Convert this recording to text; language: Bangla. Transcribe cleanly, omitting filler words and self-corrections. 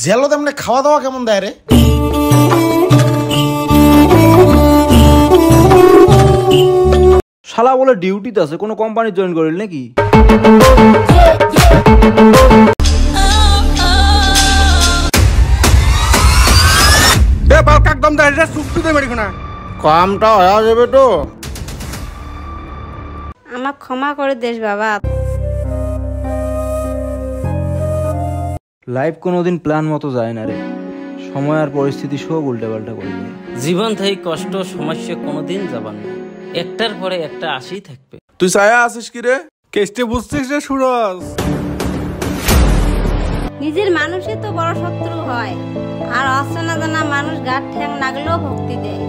জেলো তেমনি খাওয়া দাওয়া কেমন দেয় রে? শালা বলে ডিউটিতে আছে, কোনো কোম্পানি জয়েন করিল নাকি? একদম কামটা হয়ে যাবে তো। আমার ক্ষমা করে দেশ বাবা। লাইফ কোনোদিন প্ল্যান মতো যায় না রে, সময় আর পরিস্থিতি সব উল্টে পাল্টা করে দেয়। জীবন থেকে কষ্ট সমস্যা কোনোদিন যাবার না, একটার পরে একটা আসেই থাকবে। তুই ছায়া আছিস কি রে? কেষ্টে বুঝছিস রে সুরজ? নিজের মানুষই তো বড় শত্রু হয়, আর অচেনা জানা মানুষ গাঢ় ঠ্যাং নাগলেও ভক্তি দেয়।